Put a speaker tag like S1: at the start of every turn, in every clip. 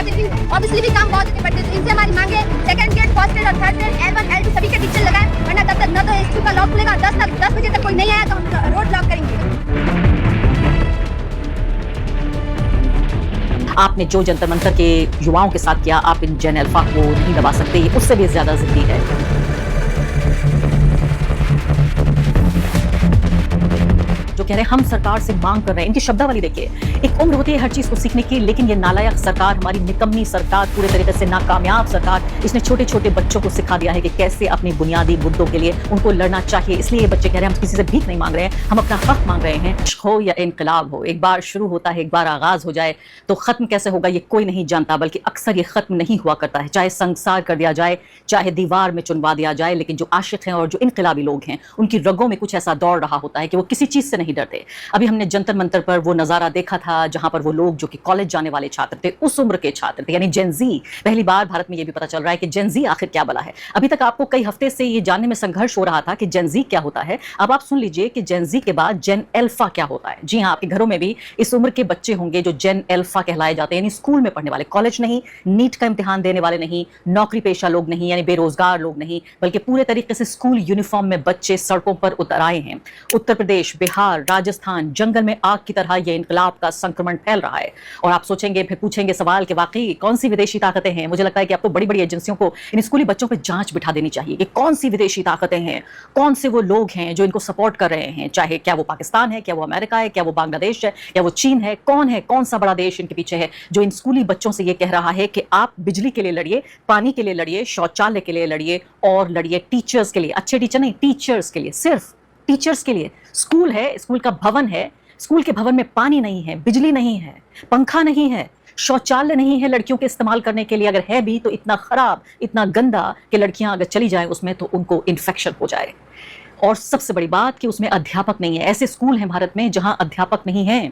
S1: पढ़ाते, लेकिन ऑब्वियसली भी काम बहुत होते पड़ते, तो इनसे हमारी मांग है सेकंड ग्रेड, फर्स्ट ग्रेड और थर्ड ग्रेड, L1 L2 सभी के टीचर लगाएं, वरना तब तक न तो स्कूल का लॉक खुलेगा, 10 बजे तक कोई नहीं आया तो हम रोड ब्लॉक करेंगे।
S2: आपने जो जंतर मंतर के युवाओं के साथ किया, आप इन जेन अल्फा को नहीं दबा सकते, ये उससे भी ज्यादा जिद्दी है। जो कह रहे हैं हम सरकार से मांग कर रहे हैं, इनकी शब्दावली देखिए, एक उम्र होती है हर चीज को सीखने की, लेकिन ये नालायक सरकार, हमारी निकम्मी सरकार, पूरे तरीके से नाकामयाब सरकार, इसने छोटे छोटे बच्चों को सिखा दिया है कि कैसे अपने बुनियादी मुद्दों के लिए उनको लड़ना चाहिए। इसलिए ये बच्चे कह रहे हैं हम किसी से भीख नहीं मांग रहे हैं, हम अपना हक मांग रहे हैं। हो या इनकलाब हो, एक बार शुरू होता है, एक बार आगाज हो जाए तो खत्म कैसे होगा ये कोई नहीं जानता, बल्कि अक्सर ये खत्म नहीं हुआ करता है, चाहे संसार कर दिया जाए, चाहे दीवार में चुनवा दिया जाए, लेकिन जो आशिक हैं और जो इनकलाबी लोग हैं उनकी रगों में कुछ ऐसा दौड़ रहा होता है कि वो किसी चीज से नहीं डरते। अभी हमने जंतर मंतर पर वो नजारा देखा था जहां पर वो लोग जो कि कॉलेज जाने वाले छात्र थे, उस उम्र के छात्र थे, यानी जेन जी। पहली बार भारत में ये भी पता चल रहा है कि जेन जी आखिर क्या बला है। अभी तक आपको कई हफ्ते से ये जानने में संघर्ष हो रहा था कि जेन जी क्या होता है। अब आप सुन लीजिए कि जेन जी के बाद जेन अल्फा क्या होता है। जी हाँ, आपके घरों में भी इस उम्र के बच्चे होंगे जो जेन अल्फा कहलाए जाते हैं, यानी स्कूल में पढ़ने वाले, कॉलेज नहीं, नीट का इम्तिहान देने वाले नहीं, नौकरी पेशा लोग नहीं, यानी बेरोजगार लोग नहीं, बल्कि पूरे तरीके से स्कूल यूनिफॉर्म में बच्चे सड़कों पर उतर आए हैं। उत्तर प्रदेश, बिहार, राजस्थान, जंगल में आग की तरह यह इनकलाब का संक्रमण फैल रहा है। और आप सोचेंगे, फिर पूछेंगे सवाल कि वाकई कौन सी विदेशी ताकतें हैं। मुझे लगता है कि आपको बड़ी बड़ी एजेंसियों को इन स्कूली बच्चों पर जांच बिठा देनी चाहिए कि कौन सी विदेशी ताकतें हैं, कौन से वो लोग हैं जो इनको सपोर्ट कर रहे हैं, चाहे क्या वो पाकिस्तान है, क्या वो अमेरिका है, क्या वो बांग्लादेश है, क्या वो चीन है, कौन सा बड़ा देश इनके पीछे है जो इन स्कूली बच्चों से ये कह रहा है कि आप बिजली के लिए लड़िए, पानी के लिए लड़िए, शौचालय के लिए लड़िए और लड़िए टीचर्स के लिए। अच्छे टीचर नहीं, टीचर्स के लिए, सिर्फ टीचर्स के लिए। स्कूल है, स्कूल का भवन है, स्कूल के भवन में पानी नहीं है, बिजली नहीं है, पंखा नहीं है, शौचालय नहीं है लड़कियों के इस्तेमाल करने के लिए, अगर है भी तो इतना खराब, इतना गंदा कि लड़कियां अगर चली जाएं उसमें तो उनको इन्फेक्शन हो जाए। और सबसे बड़ी बात कि उसमें अध्यापक नहीं है। ऐसे स्कूल हैं भारत में जहां अध्यापक नहीं हैं।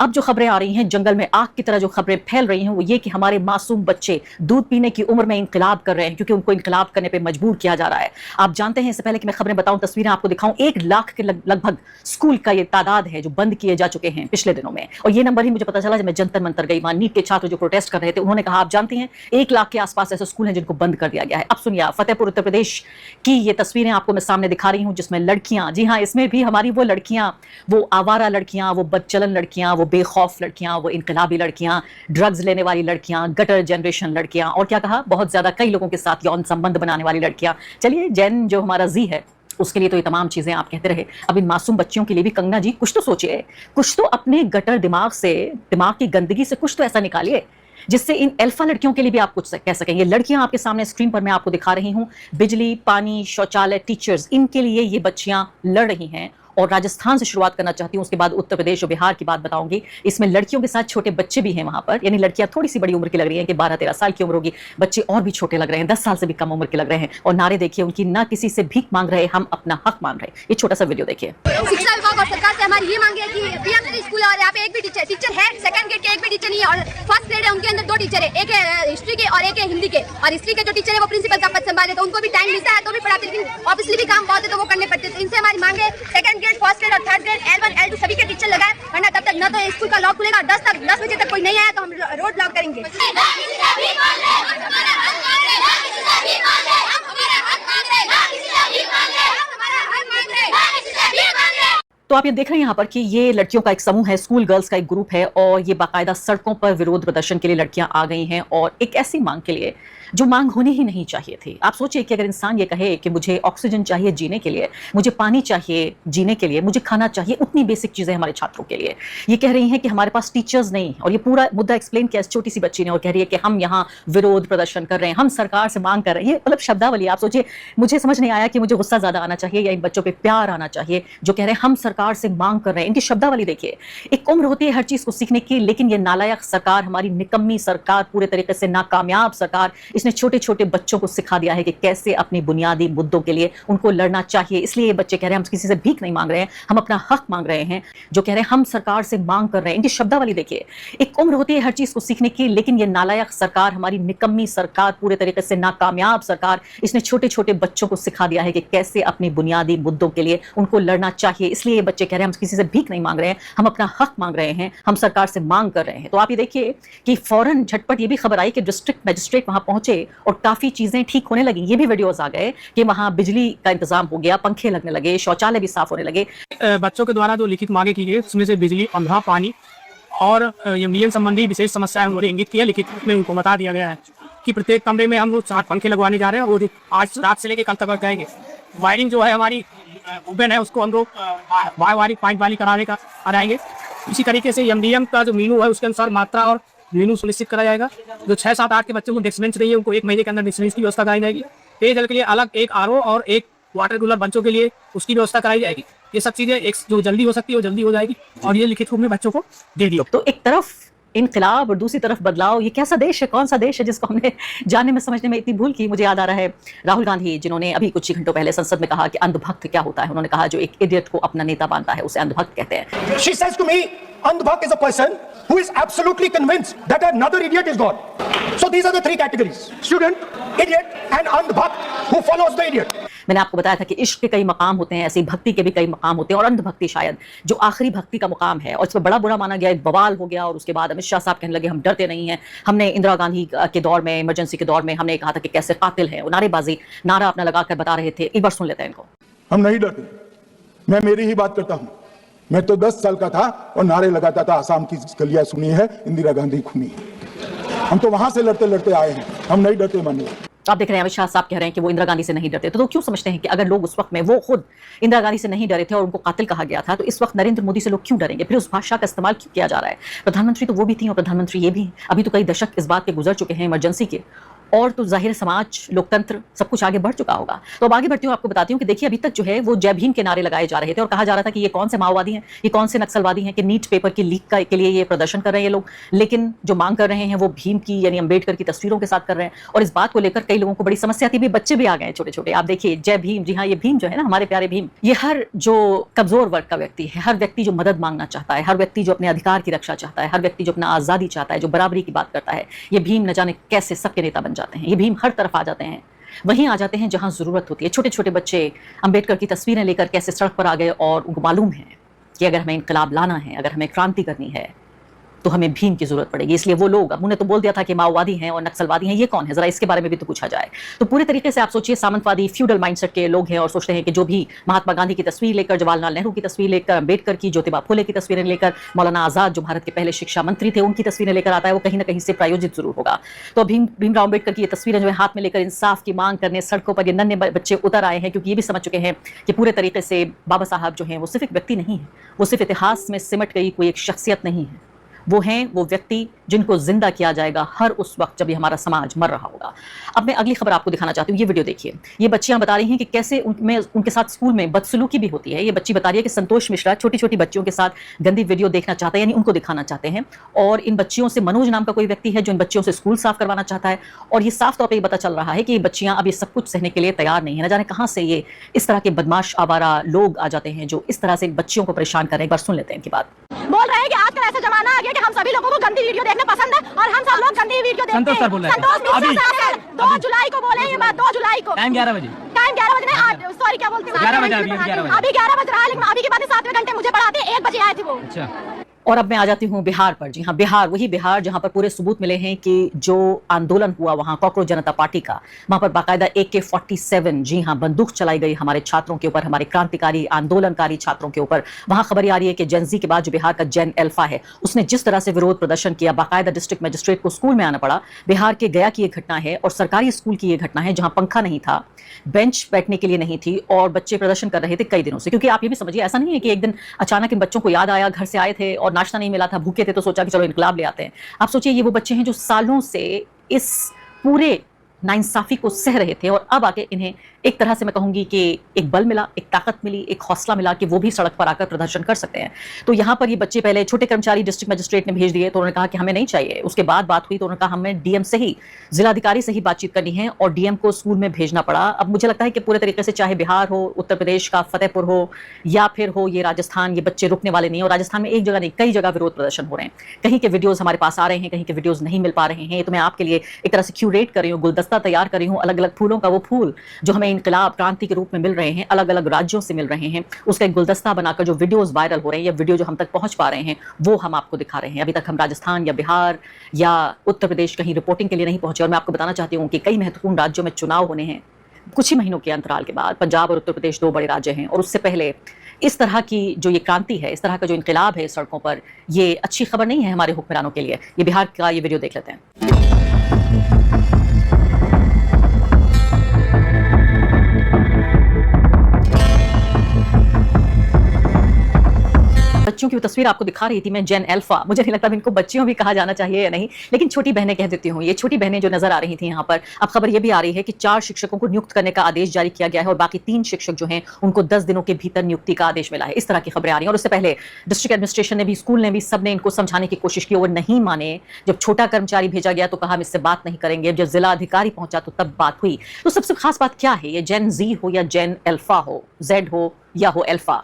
S2: अब जो खबरें आ रही हैं, जंगल में आग की तरह जो खबरें फैल रही हैं, वो ये कि हमारे मासूम बच्चे दूध पीने की उम्र में इंकलाब कर रहे हैं, क्योंकि उनको इंकलाब करने पे मजबूर किया जा रहा है। आप जानते हैं, इससे पहले कि मैं खबरें बताऊं, तस्वीरें आपको दिखाऊं, 1 लाख के लगभग स्कूल का ये तादाद है जो बंद किए जा चुके हैं पिछले दिनों में। और ये नंबर ही मुझे पता चला जब मैं जंतर मंतर गई, वहां नीट के छात्र जो प्रोटेस्ट कर रहे थे, उन्होंने कहा आप जानती हैं 1 लाख के आसपास ऐसे स्कूल हैं जिनको बंद कर दिया गया है। अब सुनिए, फतेहपुर उत्तर प्रदेश की ये तस्वीरें आपको मैं सामने दिखा रही हूं, जिसमें लड़कियां, जी हाँ, इसमें भी हमारी वो लड़कियां, वो आवारा लड़कियां, वो बदचलन लड़कियां, वो बेखौफ लड़कियां, वो इनकलाबी लड़कियां, ड्रग्स लेने वाली लड़कियां, गटर जनरेशन लड़कियां, और क्या कहा, बहुत ज्यादा कई लोगों के साथ यौन संबंध बनाने वाली लड़कियां। चलिए, जैन जो हमारा जी है उसके लिए तो ये तमाम चीजें आप कहते रहे, अब इन मासूम बच्चियों के लिए भी कंगना जी कुछ तो सोचिए, कुछ तो अपने गटर दिमाग से, दिमाग की गंदगी से कुछ तो ऐसा निकालिए जिससे इन अल्फा लड़कियों के लिए भी आप कुछ कह सकें। ये लड़कियां आपके सामने स्क्रीन पर मैं आपको दिखा रही हूं, बिजली, पानी, शौचालय, टीचर्स, इनके लिए ये बच्चियां लड़ रही हैं। और राजस्थान से शुरुआत करना चाहती हूं, उसके बाद उत्तर प्रदेश और बिहार की बात बताऊंगी। इसमें लड़कियों के साथ छोटे बच्चे भी हैं वहां पर, यानी लड़कियां थोड़ी सी बड़ी उम्र की लग रही हैं कि 12-13 साल की उम्र होगी, बच्चे और भी छोटे लग रहे हैं, 10 साल से भी कम उम्र के लग रहे हैं। और नारे देखिए उनकी, ना किसी से भीख मांग रहे, हम अपना हक मांग रहे। ये छोटा सा वीडियो देखिए।
S1: शिक्षा विभाग और सरकार से हमारी ये मांग है कि पीएमसी स्कूल और यहाँ पे एक भी टीचर है, सेकंड ग्रेड के एक भी टीचर नहीं है, और फर्स्ट ग्रेड है उनके अंदर 2 टीचर है, एक है हिस्ट्री के और एक है हिंदी के। और हिस्ट्री के जो टीचर है वो प्रिंसिपल का पद संभाले, तो उनको भी टाइम मिलता है तो भी पढ़ाते, लेकिन ऑब्वियसली भी काम बहुत है तो वो करने पड़ते, तो इनसे हमारी मांग है सेकंड ग्रेड, फर्स्ट ग्रेड और थर्ड ग्रेड, L1 L2 सभी के टीचर लगाएं, वरना तब तक न तो स्कूल का लॉक खुलेगा, 10 बजे तक कोई नहीं आया तो हम रोड ब्लॉक करेंगे।
S2: तो आप ये देख रहे हैं यहाँ पर कि ये लड़कियों का एक समूह है, स्कूल गर्ल्स का एक ग्रुप है, और ये बाकायदा सड़कों पर विरोध प्रदर्शन के लिए लड़कियां आ गई हैं, और एक ऐसी मांग के लिए जो मांग होनी ही नहीं चाहिए थी। आप सोचिए कि अगर इंसान ये कहे कि मुझे ऑक्सीजन चाहिए जीने के लिए, मुझे पानी चाहिए जीने के लिए, मुझे खाना चाहिए, उतनी बेसिक चीजें हमारे छात्रों के लिए, ये कह रही हैं कि हमारे पास टीचर्स नहीं, और ये पूरा मुद्दा एक्सप्लेन किया इस छोटी सी बच्ची ने, और कह रही है कि हम यहाँ विरोध प्रदर्शन कर रहे हैं, हम सरकार से मांग कर रहे हैं। ये मतलब शब्दावली, आप सोचिए, मुझे समझ नहीं आया कि मुझे गुस्सा ज्यादा आना चाहिए या इन बच्चों पर प्यार आना चाहिए जो कह रहे हैं हम सरकार से मांग कर रहे हैं। इनकी शब्दावली देखिए, एक उम्र होती है हर चीज को सीखने की, लेकिन ये नालायक सरकार, हमारी निकम्मी सरकार, पूरे तरीके से नाकामयाब सरकार, इसने छोटे छोटे बच्चों को सिखा दिया है कि कैसे अपने बुनियादी मुद्दों के लिए उनको लड़ना चाहिए। इसलिए ये बच्चे कह रहे हैं हम किसी से भीख नहीं मांग रहे हैं, हम अपना हक मांग रहे हैं। जो कह रहे हैं हम सरकार से मांग कर रहे हैं, इनकी शब्दावली देखिए। एक उम्र होती है हर चीज को सीखने की, लेकिन ये नालायक सरकार, हमारी निकम्मी सरकार, पूरे तरीके से नाकामयाब सरकार, इसने छोटे छोटे बच्चों को सिखा दिया है कि कैसे अपने बुनियादी मुद्दों के लिए उनको लड़ना चाहिए। इसलिए ये बच्चे कह रहे हैं हम किसी से भीख नहीं मांग रहे हैं, हम अपना हक मांग रहे हैं, हम सरकार से मांग कर रहे हैं। तो आप ये देखिए कि फौरन झटपट ये भी खबर आई कि डिस्ट्रिक्ट मजिस्ट्रेट वहां पहुंचे और काफी चीजें ठीक होने लगी। ये भी वीडियोस आ गए कि वहां बिजली का इंतजाम हो गया, पंखे लगने लगे, शौचालय भी साफ होने लगे।
S3: बच्चों के द्वारा जो लिखित मांगे की गई उसमें से बिजली, पंखा, पानी और नियम संबंधी विशेष समस्याएं उन्होंने इंगित किया। लिखित रूप में उनको बता दिया गया है कि प्रत्येक कमरे में हम 7 पंखे लगवाने जा रहे हैं और आज रात से लेकर कल तक जाएंगे। वायरिंग जो है हमारी ओपन है उसको हम लोग वायरिंग पॉइंट वाली कराने का कराएंगे। इसी तरीके से एमडीएम का जो मीनू है उसके अनुसार मात्रा और मीनू सुनिश्चित करा जाएगा। जो 6, 7, 8 के बच्चों को डेस्क बेंच चाहिए उनको 1 महीने के अंदर डेस्क बेंच की व्यवस्था कराई जाएगी। पेयजल के लिए अलग एक आरओ और एक वाटर कूलर बच्चों के लिए उसकी व्यवस्था कराई जाएगी। ये सब चीजें एक जो जल्दी हो सकती है वो जल्दी हो जाएगी और ये लिखित रूप में बच्चों को दे दिया।
S2: तो एक तरफ इनकलाब और दूसरी तरफ बदलाव, ये कैसा देश है, कौन सा देश है जिसको हमने जानने में समझने में इतनी भूल की। मुझे याद आ रहा है राहुल गांधी जिन्होंने अभी कुछ ही घंटों पहले संसद में कहा कि अंधभक्त क्या होता है। उन्होंने कहा जो एक इडियट को अपना नेता मानता है उसे अंधभक्त कहते हैं।
S4: She says to me, Andhbhakt is a person who is absolutely convinced that another idiot is God. So these are the 3 categories: student, idiot, and Andhbhakt who follows the idiot.
S2: मैंने आपको बताया था कि इश्क के कई मकाम होते हैं, ऐसी भक्ति के भी कई मकाम होते हैं और अंधभक्ति शायद जो आखिरी भक्ति का मुकाम है और इस पर बड़ा बुरा माना गया, एक बवाल हो गया। और उसके बाद अमित शाह साहब कहने लगे हम डरते नहीं हैं। हमने इंदिरा गांधी के दौर में, इमरजेंसी के दौर में हमने कहा था कि कैसे कातिल है, वो नारेबाजी नारा अपना लगाकर बता रहे थे। एक बार सुन लेते हैं इनको।
S5: हम नहीं डरते, मैं मेरी ही बात करता हूं। मैं तो 10 साल का था और नारे लगाता था आसाम की गलियां सुनी है, इंदिरा गांधी खूनी है। हम तो वहां से लड़ते लड़ते आए हैं, हम नहीं डरते। मानिए
S2: आप देख रहे हैं अमित शाह साहब कह रहे हैं कि वो इंदिरा गांधी से नहीं डरते। तो क्यों समझते हैं कि अगर लोग उस वक्त में वो खुद इंदिरा गांधी से नहीं डरे थे और उनको कातिल कहा गया था, तो इस वक्त नरेंद्र मोदी से लोग क्यों डरेंगे? फिर उस भाषा का इस्तेमाल क्यों किया जा रहा है? प्रधानमंत्री तो वो भी थी और प्रधानमंत्री ये भी। अभी तो कई दशक इस बात के गुजर चुके हैं इमरजेंसी के, और तो जाहिर समाज, लोकतंत्र सब कुछ आगे बढ़ चुका होगा। तो अब आगे बढ़ती हूँ, आपको बताती हूँ कि देखिए अभी तक जो है वो जय भीम के नारे लगाए जा रहे थे और कहा जा रहा था कि ये कौन से माओवादी हैं, ये कौन से नक्सलवादी हैं कि नीट पेपर की लीक के लिए ये प्रदर्शन कर रहे हैं ये लोग। लेकिन जो मांग कर रहे हैं वो भीम की यानी अंबेडकर की तस्वीरों के साथ कर रहे हैं। और इस बात को लेकर कई लोगों को बड़ी समस्या थी। भी बच्चे भी आ गए छोटे छोटे। आप देखिए जय भीम, जी हाँ ये भीम जो है ना, हमारे प्यारे भीम, ये हर जो कमजोर वर्ग का व्यक्ति है, हर व्यक्ति जो मदद मांगना चाहता है, हर व्यक्ति जो अपने अधिकार की रक्षा चाहता है, हर व्यक्ति जो अपना आजादी चाहता है, जो बराबरी की बात करता है, ये भीम न जाने कैसे सबके नेता बन जाते हैं। ये भीम हर तरफ आ जाते हैं, वहीं आ जाते हैं जहां जरूरत होती है। छोटे छोटे बच्चे अंबेडकर की तस्वीरें लेकर कैसे सड़क पर आ गए और उनको मालूम है कि अगर हमें इनकलाब लाना है, अगर हमें क्रांति करनी है तो हमें भीम की जरूरत पड़ेगी। इसलिए वो लोग, उन्होंने तो बोल दिया था कि माओवादी हैं और नक्सलवादी हैं, ये कौन है, जरा इसके बारे में भी तो पूछा जाए। तो पूरे तरीके से आप सोचिए सामंतवादी फ्यूडल माइंडसेट के लोग हैं और सोचते हैं कि जो भी महात्मा गांधी की तस्वीर लेकर, जवाहरलाल नेहरू की तस्वीर लेकर, अंबेडकर की, ज्योतिबा फुले की तस्वीरें लेकर, मौलाना आजाद जो भारत के पहले शिक्षा मंत्री थे उनकी तस्वीरें लेकर आता है, वो कहीं ना कहीं से प्रायोजित जरूर होगा। तो भीमराव अम्बेडकर की ये तस्वीरें जो है हाथ में लेकर इंसाफ की मांग करने सड़कों पर ये नन्हे बच्चे उतर आए हैं, क्योंकि ये भी समझ चुके हैं कि पूरे तरीके से बाबा साहब जो हैं वो सिर्फ एक व्यक्ति नहीं है, वो सिर्फ इतिहास में सिमट गई कोई एक शख्सियत नहीं है, वो हैं वो व्यक्ति जिनको जिंदा किया जाएगा हर उस वक्त जब भी हमारा समाज मर रहा होगा। अब मैं अगली खबर आपको दिखाना चाहती हूँ। ये वीडियो देखिए। ये बच्चियां बता रही हैं कि कैसे उनके साथ स्कूल में बदसलूकी भी होती है। ये बच्ची बता रही है कि संतोष मिश्रा छोटी छोटी बच्चियों के साथ गंदी वीडियो देखना चाहता है, यानी उनको दिखाना चाहते हैं। और इन बच्चियों से मनोज नाम का कोई व्यक्ति है जो इन बच्चियों से स्कूल साफ करवाना चाहता है। और ये साफ तौर पर पता चल रहा है कि ये बच्चियां अब ये सब कुछ सहने के लिए तैयार नहीं है। न जाने कहाँ से ये इस तरह के बदमाश आवारा लोग आ जाते हैं जो इस तरह से बच्चियों को परेशान कर रहे हैं। एक बार सुन लेते हैं इनकी बात।
S1: बोल रहे हैं कि आजकल ऐसा जमाना आ गया कि हम सभी लोगों को गंदी वीडियो देखना पसंद है और हम सब लोग गंदी वीडियो देखते हैं।
S3: संतोष सर बोल रहे हैं।
S1: संतोष मिश्रा सर 2 जुलाई को बोले ये बात, 2 जुलाई को
S3: टाइम 11 बजे।
S1: टाइम 11 बजे नहीं, सॉरी क्या बोलते हैं,
S3: 11 बजे अभी 11 बजे।
S1: अभी 11 बज रहा है, लेकिन अभी के बाद 7वें घंटे मुझे पढ़ाते 1 बजे आए थे वो।
S3: अच्छा।
S2: और अब मैं आ जाती हूँ बिहार पर। जी हाँ, बिहार, वही बिहार जहां पर पूरे सबूत मिले हैं कि जो आंदोलन हुआ वहां कॉकरोच जनता पार्टी का, वहां पर बाकायदा AK-47, जी हाँ, बंदूक चलाई गई हमारे छात्रों के ऊपर, हमारे क्रांतिकारी आंदोलनकारी छात्रों के ऊपर। वहां खबर आ रही है कि जेनजी के बाद जो बिहार का जेन अल्फा है उसने जिस तरह से विरोध प्रदर्शन किया, बाकायदा डिस्ट्रिक्ट मजिस्ट्रेट को स्कूल में आना पड़ा। बिहार के गया की यह घटना है और सरकारी स्कूल की यह घटना है जहां पंखा नहीं था, बेंच बैठने के लिए नहीं थी और बच्चे प्रदर्शन कर रहे थे कई दिनों से। क्योंकि आप ये भी समझिए, ऐसा नहीं है कि एक दिन अचानक इन बच्चों को याद आया, घर से आए थे और नाश्ता नहीं मिला था, भूखे थे तो सोचा कि चलो इनकलाब ले आते हैं। आप सोचिए ये वो बच्चे हैं जो सालों से इस पूरे नाइंसाफी को सह रहे थे और अब आके इन्हें एक तरह से मैं कहूंगी कि एक बल मिला, एक ताकत मिली, एक हौसला मिला कि वो भी सड़क पर आकर प्रदर्शन कर सकते हैं। तो यहाँ पर ये बच्चे पहले छोटे कर्मचारी डिस्ट्रिक्ट मजिस्ट्रेट ने भेज दिए तो उन्होंने कहा कि हमें नहीं चाहिए। उसके बाद बात हुई तो उन्होंने कहा हमें डीएम से ही, जिलाधिकारी से ही बातचीत करनी है और डीएम को स्कूल में भेजना पड़ा। अब मुझे लगता है कि पूरे तरीके से चाहे बिहार हो, उत्तर प्रदेश का फतेहपुर हो या फिर हो ये राजस्थान, ये बच्चे रुकने वाले नहीं। और राजस्थान में एक जगह नहीं, कई जगह विरोध प्रदर्शन हो रहे हैं। कहीं के वीडियोस हमारे पास आ रहे हैं, कहीं के वीडियोस नहीं मिल पा रहे हैं। तो मैं आपके लिए एक तरह से क्यूरेट कर रही हूँ, गुलदस्ता तैयार कर रही हूँ, अलग अलग फूलों का वो फूल जो हमें इनकलाब क्रांति के रूप में मिल रहे हैं, अलग अलग राज्यों से मिल रहे हैं, उसका एक गुलदस्ता बनाकर जो वीडियोस वायरल हो रहे हैं या वीडियो जो हम तक पहुंच पा रहे हैं वो हम आपको दिखा रहे हैं। अभी तक हम राजस्थान या बिहार या उत्तर प्रदेश कहीं रिपोर्टिंग के लिए नहीं पहुंचे। और मैं आपको बताना चाहती हूँ कि कई महत्वपूर्ण राज्यों में चुनाव होने हैं कुछ ही महीनों के अंतराल के बाद। पंजाब और उत्तर प्रदेश 2 बड़े राज्य हैं और उससे पहले इस तरह की जो ये क्रांति है, इस तरह का जो इनकलाब है सड़कों पर, ये अच्छी खबर नहीं है हमारे हुक्मरानों के लिए। ये बिहार का ये वीडियो देख लेते हैं। बच्चों की वो तस्वीर आपको दिखा रही थी मैं, जेन अल्फा। मुझे नहीं लगता इनको बच्चियों भी कहा जाना चाहिए या नहीं, लेकिन छोटी बहनें कह देती हूँ। ये छोटी बहनें जो नजर आ रही थी यहाँ पर, अब खबर ये भी आ रही है कि 4 शिक्षकों को नियुक्त करने का आदेश जारी किया गया है और बाकी 3 शिक्षक जो हैं उनको 10 दिनों के भीतर नियुक्ति का आदेश मिला है। इस तरह की खबरें आ रही हैं। और उससे पहले डिस्ट्रिक्ट एडमिनिस्ट्रेशन ने भी, स्कूल ने भी, सबने इनको समझाने की कोशिश की, वो नहीं माने। जब छोटा कर्मचारी भेजा गया तो कहा हम इससे बात नहीं करेंगे। जब जिला अधिकारी पहुंचा तो तब बात हुई। तो सबसे खास बात क्या है, ये जेन जी हो या जेन अल्फा हो, जेड हो या हो अल्फा,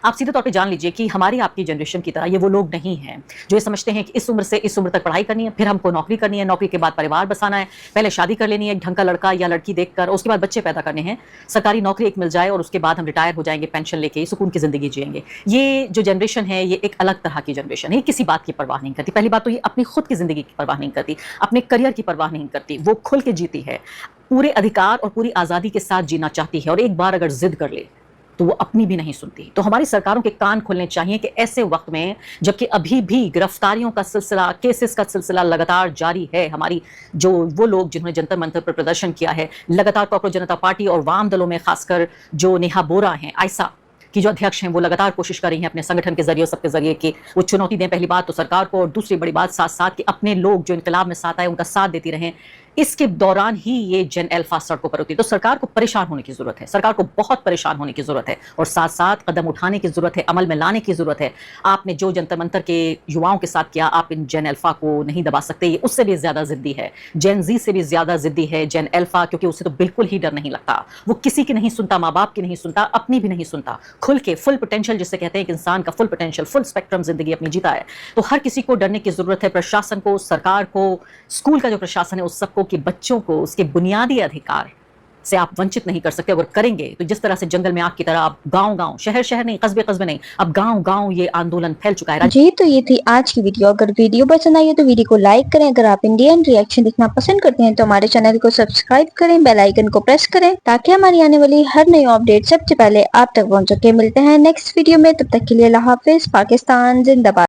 S2: आप सीधे तौर पे जान लीजिए कि हमारी आपकी जनरेशन की तरह ये वो लोग नहीं हैं जो ये समझते हैं कि इस उम्र से इस उम्र तक पढ़ाई करनी है, फिर हमको नौकरी करनी है, नौकरी के बाद परिवार बसाना है, पहले शादी कर लेनी है एक ढंग का लड़का या लड़की देखकर, उसके बाद बच्चे पैदा करने हैं, सरकारी नौकरी एक मिल जाए और उसके बाद हम रिटायर हो जाएंगे, पेंशन लेके सुकून की जिंदगी जिएंगे। ये जो जनरेशन है ये एक अलग तरह की जनरेशन है, किसी बात की परवाह नहीं करती। पहली बात तो ये अपनी खुद की जिंदगी की परवाह नहीं करती, अपने करियर की परवाह नहीं करती, वो खुल के जीती है, पूरे अधिकार और पूरी आजादी के साथ जीना चाहती है और एक बार अगर जिद कर ले तो वो अपनी भी नहीं सुनती। तो हमारी सरकारों के कान खुलने चाहिए कि ऐसे वक्त में, जबकि अभी भी गिरफ्तारियों का सिलसिला, केसेस का सिलसिला लगातार जारी है, हमारी जो वो लोग जिन्होंने जंतर मंतर पर प्रदर्शन किया है, लगातार कॉकरोच जनता पार्टी और वाम दलों में खासकर जो नेहा बोरा हैं, आयसा की जो अध्यक्ष हैं, वो लगातार कोशिश कर रही हैं अपने संगठन के जरिए, सबके जरिए कि वो चुनौती दें पहली बात तो सरकार को, और दूसरी बड़ी बात साथ साथ कि अपने लोग जो इनकलाब में साथ आए उनका साथ देती रहें। इसके दौरान ही ये जेन अल्फा सड़कों पर होती है। तो सरकार को परेशान होने की जरूरत है, सरकार को बहुत परेशान होने की जरूरत है और साथ साथ कदम उठाने की जरूरत है, अमल में लाने की जरूरत है। आपने जो जंतर मंतर के युवाओं के साथ किया, आप इन जेन अल्फा को नहीं दबा सकते। ये उससे भी ज्यादा जिद्दी है, जेन जी से भी ज्यादा जिद्दी है जेन अल्फा, क्योंकि उसे तो बिल्कुल ही डर नहीं लगता। वो किसी की नहीं सुनता, माँ बाप की नहीं सुनता, अपनी भी नहीं सुनता, खुल के फुल पोटेंशियल जिसे कहते हैं कि इंसान का फुल पोटेंशियल, फुल स्पेक्ट्रम जिंदगी अपनी जीता है। तो हर किसी को डरने की जरूरत है, प्रशासन को, सरकार को, स्कूल का जो प्रशासन है उस सबको, कि बच्चों को उसके बुनियादी अधिकार से आप वंचित नहीं कर सकते। अगर करेंगे तो जिस तरह से जंगल में आग की तरह आप गांव-गांव, शहर-शहर नहीं, कस्बे-कस्बे नहीं, अब गांव-गांव ये आंदोलन फैल चुका है।
S6: जी तो ये थी आज की वीडियो। अगर वीडियो पसंद आई है तो वीडियो को लाइक करें। अगर आप इंडियन रिएक्शन देखना पसंद करते हैं तो हमारे चैनल को सब्सक्राइब करें, बेल आइकन को प्रेस करें ताकि हमारी आने वाली हर नई अपडेट सबसे पहले आप तक पहुंच सके। मिलते हैं नेक्स्ट वीडियो में, तब तक के लिए अल्लाह हाफिज। पाकिस्तान जिंदाबाद।